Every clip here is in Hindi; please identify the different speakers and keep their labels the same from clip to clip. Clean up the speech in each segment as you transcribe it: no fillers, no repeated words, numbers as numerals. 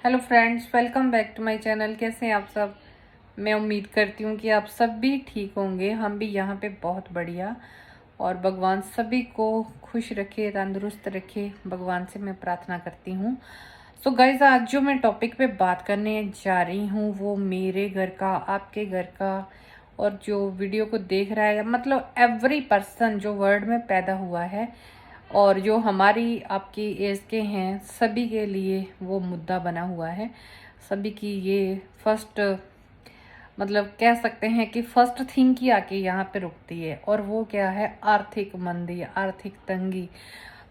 Speaker 1: Hello friends, welcome back to my channel. कैसे हैं आप सब? मैं उम्मीद करती हूँ कि आप सब भी ठीक होंगे। हम भी यहाँ पे बहुत बढ़िया। और भगवान सभी को खुश रखे, तंदुरुस्त रखे, भगवान से मैं प्रार्थना करती हूँ। सो गाइज, आज जो मैं टॉपिक पे बात करने जा रही हूँ वो मेरे घर का, आपके घर का, और जो वीडियो को देख रहा है, मतलब एवरी पर्सन जो वर्ल्ड में पैदा हुआ है और जो हमारी आपकी एज के हैं, सभी के लिए वो मुद्दा बना हुआ है। सभी की ये फर्स्ट, मतलब कह सकते हैं कि फर्स्ट थिंग ही आके यहाँ पे रुकती है, और वो क्या है? आर्थिक मंदी, आर्थिक तंगी।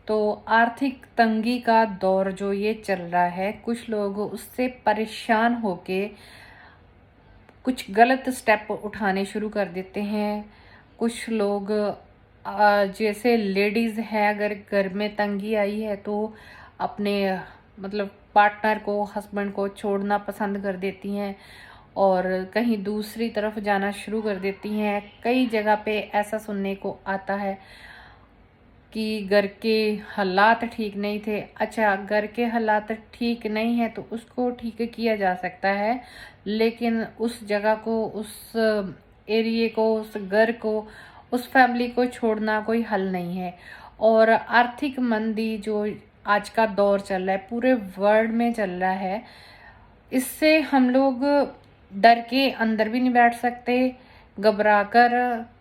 Speaker 1: तो आर्थिक तंगी का दौर जो ये चल रहा है, कुछ लोग उससे परेशान होके कुछ गलत स्टेप उठाने शुरू कर देते हैं। कुछ लोग जैसे लेडीज़ है, अगर घर में तंगी आई है तो अपने मतलब पार्टनर को, हस्बैंड को छोड़ना पसंद कर देती हैं और कहीं दूसरी तरफ जाना शुरू कर देती हैं। कई जगह पे ऐसा सुनने को आता है कि घर के हालात ठीक नहीं थे। अच्छा, घर के हालात ठीक नहीं है तो उसको ठीक किया जा सकता है, लेकिन उस जगह को, उस एरिए को, उस घर को, उस फैमिली को छोड़ना कोई हल नहीं है। और आर्थिक मंदी जो आज का दौर चल रहा है, पूरे वर्ल्ड में चल रहा है, इससे हम लोग डर के अंदर भी नहीं बैठ सकते, घबरा कर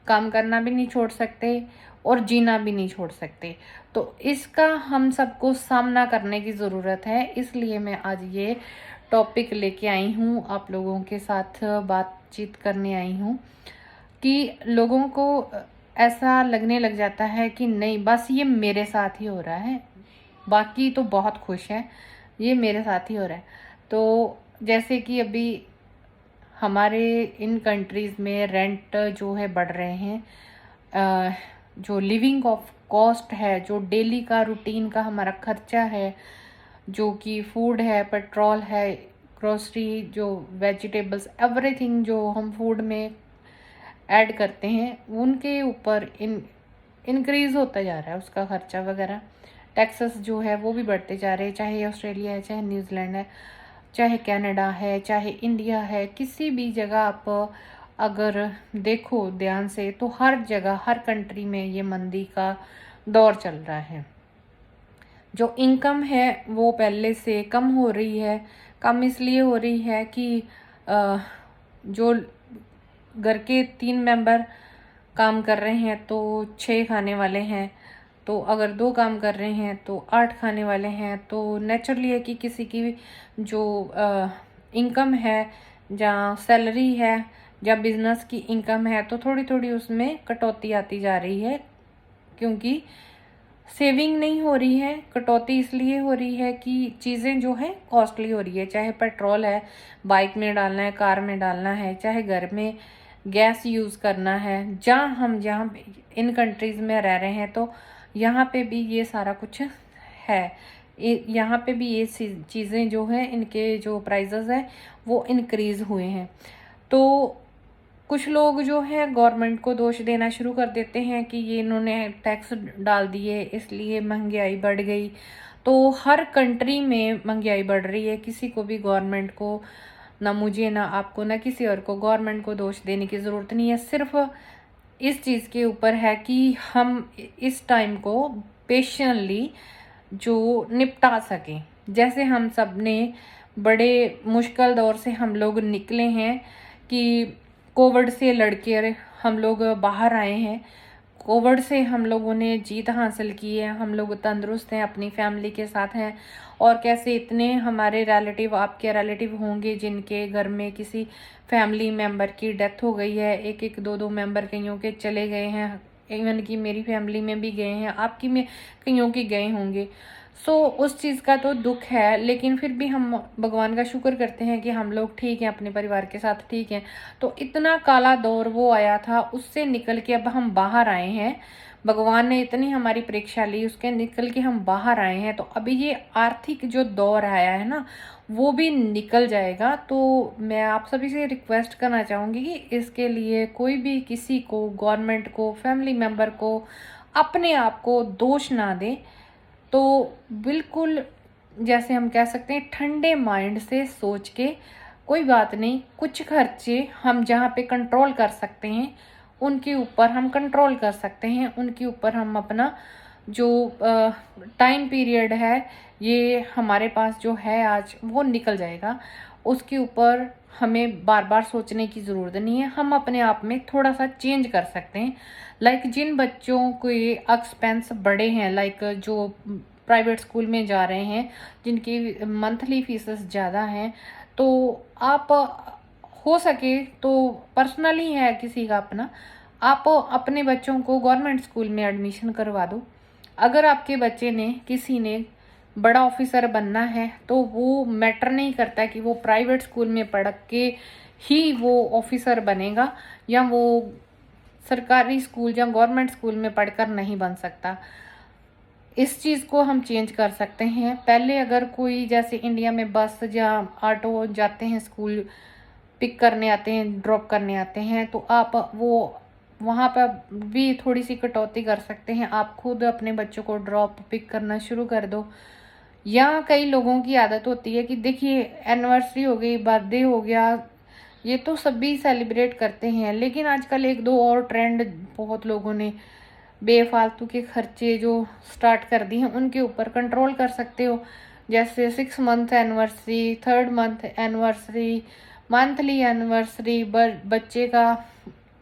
Speaker 1: काम करना भी नहीं छोड़ सकते और जीना भी नहीं छोड़ सकते। तो इसका हम सबको सामना करने की ज़रूरत है। इसलिए मैं आज ये टॉपिक लेके आई हूँ, आप लोगों के साथ बातचीत करने आई हूँ कि लोगों को ऐसा लगने लग जाता है कि नहीं, बस ये मेरे साथ ही हो रहा है, बाकी तो बहुत खुश हैं, ये मेरे साथ ही हो रहा है। तो जैसे कि अभी हमारे इन कंट्रीज़ में रेंट जो है बढ़ रहे हैं, जो लिविंग ऑफ कॉस्ट है, जो डेली का रूटीन का हमारा खर्चा है, जो कि फूड है, पेट्रोल है, ग्रोसरी, जो वेजिटेबल्स, एवरीथिंग जो हम फूड में ऐड करते हैं, उनके ऊपर इंक्रीज होता जा रहा है उसका खर्चा वगैरह। टैक्सेस जो है वो भी बढ़ते जा रहे हैं, चाहे ऑस्ट्रेलिया है, चाहे न्यूजीलैंड है, चाहे कनाडा है, चाहे इंडिया है। किसी भी जगह आप अगर देखो ध्यान से तो हर जगह, हर कंट्री में ये मंदी का दौर चल रहा है। जो इनकम है वो पहले से कम हो रही है। कम इसलिए हो रही है कि जो घर के 3 मेंबर काम कर रहे हैं तो 6 खाने वाले हैं, तो अगर 2 काम कर रहे हैं तो 8 खाने वाले हैं। तो नेचुरली है कि किसी की जो इनकम है, जहाँ सैलरी है, जहाँ बिजनेस की इनकम है, तो थोड़ी थोड़ी उसमें कटौती आती जा रही है, क्योंकि सेविंग नहीं हो रही है। कटौती इसलिए हो रही है कि चीज़ें जो है कॉस्टली हो रही है। चाहे पेट्रोल है, बाइक में डालना है, कार में डालना है, चाहे घर में गैस यूज़ करना है। जहाँ इन कंट्रीज़ में रह रहे हैं तो यहाँ पे भी ये सारा कुछ है। यहाँ पे भी ये चीज़ें जो है, इनके जो प्राइजेज़ हैं वो इनक्रीज़ हुए हैं। तो कुछ लोग जो है गवर्नमेंट को दोष देना शुरू कर देते हैं कि ये इन्होंने टैक्स डाल दिए इसलिए महंगाई बढ़ गई। तो हर कंट्री में महंगाई बढ़ रही है। किसी को भी, गवर्नमेंट को, ना मुझे, ना आपको, ना किसी और को गवर्नमेंट को दोष देने की ज़रूरत नहीं है। सिर्फ इस चीज़ के ऊपर है कि हम इस टाइम को पेशेंटली जो निपटा सकें। जैसे हम सब ने बड़े मुश्किल दौर से हम लोग निकले हैं कि कोविड से लड़के हम लोग बाहर आए हैं। कोविड से हम लोगों ने जीत हासिल की है, हम लोग तंदुरुस्त हैं, अपनी फैमिली के साथ हैं। और कैसे इतने हमारे रिलेटिव, आपके रिलेटिव होंगे जिनके घर में किसी फैमिली मेम्बर की डेथ हो गई है, एक एक दो दो मेंबर कईयों के चले गए हैं। इवन कि मेरी फैमिली में भी गए हैं, आपकी में कईयों के गए होंगे। सो उस चीज़ का तो दुख है, लेकिन फिर भी हम भगवान का शुक्र करते हैं कि हम लोग ठीक हैं, अपने परिवार के साथ ठीक हैं। तो इतना काला दौर वो आया था, उससे निकल के अब हम बाहर आए हैं। भगवान ने इतनी हमारी परीक्षा ली, उसके निकल के हम बाहर आए हैं। तो अभी ये आर्थिक जो दौर आया है ना, वो भी निकल जाएगा। तो मैं आप सभी से रिक्वेस्ट करना चाहूँगी कि इसके लिए कोई भी किसी को, गवर्नमेंट को, फैमिली मेम्बर को, अपने आप को दोष ना दे। तो बिल्कुल जैसे हम कह सकते हैं ठंडे माइंड से सोच के कोई बात नहीं, कुछ खर्चे हम जहाँ पे कंट्रोल कर सकते हैं उनके ऊपर हम कंट्रोल कर सकते हैं, उनके ऊपर हम अपना जो टाइम पीरियड है ये हमारे पास जो है आज वो निकल जाएगा, उसके ऊपर हमें बार बार सोचने की ज़रूरत नहीं है। हम अपने आप में थोड़ा सा चेंज कर सकते हैं। लाइक जिन बच्चों के एक्सपेंस बड़े हैं, लाइक जो प्राइवेट स्कूल में जा रहे हैं, जिनकी मंथली फीसेस ज़्यादा हैं, तो आप हो सके तो पर्सनली है किसी का अपना, आप अपने बच्चों को गवर्नमेंट स्कूल में एडमिशन करवा दो। अगर आपके बच्चे ने किसी ने बड़ा ऑफिसर बनना है तो वो मैटर नहीं करता कि वो प्राइवेट स्कूल में पढ़ के ही वो ऑफिसर बनेगा या वो सरकारी स्कूल या गवर्नमेंट स्कूल में पढ़कर नहीं बन सकता। इस चीज़ को हम चेंज कर सकते हैं। पहले अगर कोई जैसे इंडिया में बस या ऑटो जाते हैं, स्कूल पिक करने आते हैं, ड्रॉप करने आते हैं, तो आप वो वहाँ पर भी थोड़ी सी कटौती कर सकते हैं। आप खुद अपने बच्चों को ड्रॉप पिक करना शुरू कर दो। या कई लोगों की आदत होती है कि देखिए एनिवर्सरी हो गई, बर्थडे हो गया, ये तो सभी सेलिब्रेट करते हैं, लेकिन आजकल एक दो और ट्रेंड बहुत लोगों ने बेफालतू के खर्चे जो स्टार्ट कर दिए हैं उनके ऊपर कंट्रोल कर सकते हो। जैसे 6 month anniversary, 3rd month anniversary, monthly anniversary, बच्चे का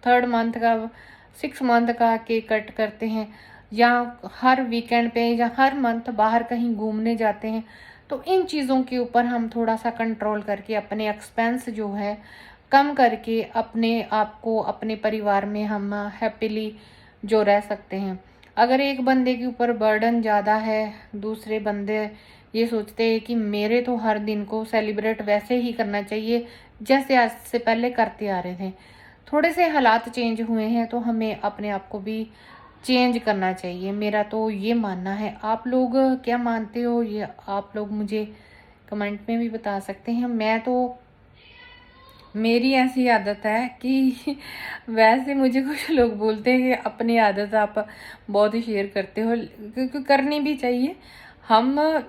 Speaker 1: 3rd मंथ का, 6 मंथ का केक कट करते हैं, या हर वीकेंड पे या हर मंथ बाहर कहीं घूमने जाते हैं। तो इन चीज़ों के ऊपर हम थोड़ा सा कंट्रोल करके अपने एक्सपेंस जो है कम करके अपने आप को, अपने परिवार में हम हैप्पीली जो रह सकते हैं। अगर एक बंदे के ऊपर बर्डन ज़्यादा है, दूसरे बंदे ये सोचते हैं कि मेरे तो हर दिन को सेलिब्रेट वैसे ही करना चाहिए जैसे आज से पहले करते आ रहे थे, थोड़े से हालात चेंज हुए हैं तो हमें अपने आप को भी चेंज करना चाहिए। मेरा तो ये मानना है। आप लोग क्या मानते हो ये आप लोग मुझे कमेंट में भी बता सकते हैं। मैं तो, मेरी ऐसी आदत है कि वैसे मुझे कुछ लोग बोलते हैं कि अपनी आदत आप बहुत ही शेयर करते हो, क्योंकि करनी भी चाहिए। हम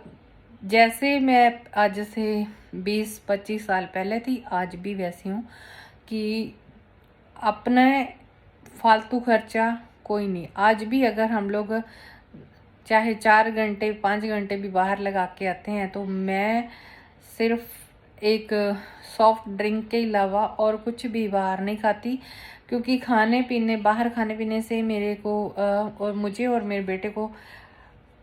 Speaker 1: जैसे मैं आज से 20-25 साल पहले थी, आज भी वैसी हूँ कि अपने फालतू खर्चा कोई नहीं। आज भी अगर हम लोग चाहे 4 घंटे 5 घंटे भी बाहर लगा के आते हैं तो मैं सिर्फ एक सॉफ्ट ड्रिंक के अलावा और कुछ भी बाहर नहीं खाती, क्योंकि बाहर खाने पीने से मेरे को और मुझे और मेरे बेटे को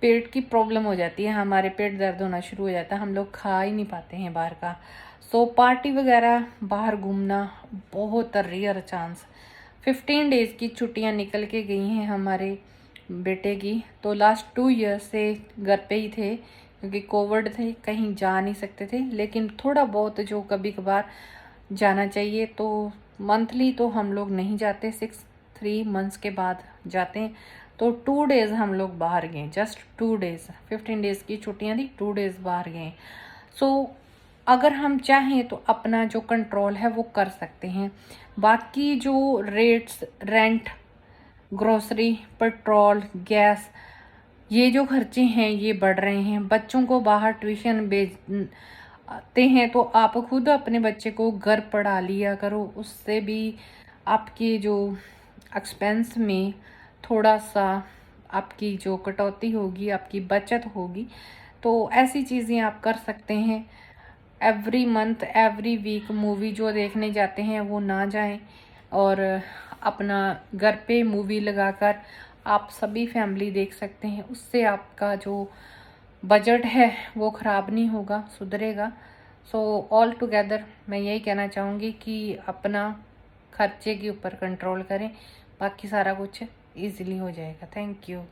Speaker 1: पेट की प्रॉब्लम हो जाती है। हमारे पेट दर्द होना शुरू हो जाता है, हम लोग खा ही नहीं पाते हैं बाहर का। सो पार्टी वगैरह, बाहर घूमना बहुत रेयर चांस। 15 डेज़ की छुट्टियां निकल के गई हैं हमारे बेटे की, तो लास्ट 2 ईयर से घर पे ही थे क्योंकि कोविड थे, कहीं जा नहीं सकते थे। लेकिन थोड़ा बहुत जो कभी कभार जाना चाहिए, तो मंथली तो हम लोग नहीं जाते, 3 मंथ्स के बाद जाते हैं। तो 2 डेज़ हम लोग बाहर गए, जस्ट 2 डेज़। 15 डेज़ की छुट्टियां थी, 2 डेज़ बाहर गए। सो अगर हम चाहें तो अपना जो कंट्रोल है वो कर सकते हैं। बाकी जो rates, rent, grocery, petrol, gas, ये जो खर्चे हैं ये बढ़ रहे हैं। बच्चों को बाहर ट्यूशन भेजते हैं तो आप खुद अपने बच्चे को घर पढ़ा लिया करो, उससे भी आपकी जो एक्सपेंस में थोड़ा सा आपकी जो कटौती होगी, आपकी बचत होगी। तो ऐसी चीज़ें आप कर सकते हैं। Every month, every week movie जो देखने जाते हैं वो ना जाएं, और अपना घर पे मूवी लगाकर आप सभी फैमिली देख सकते हैं। उससे आपका जो बजट है वो ख़राब नहीं होगा, सुधरेगा। सो ऑल टुगेदर मैं यही कहना चाहूँगी कि अपना खर्चे के ऊपर कंट्रोल करें, बाकी सारा कुछ इजीली हो जाएगा। Thank you.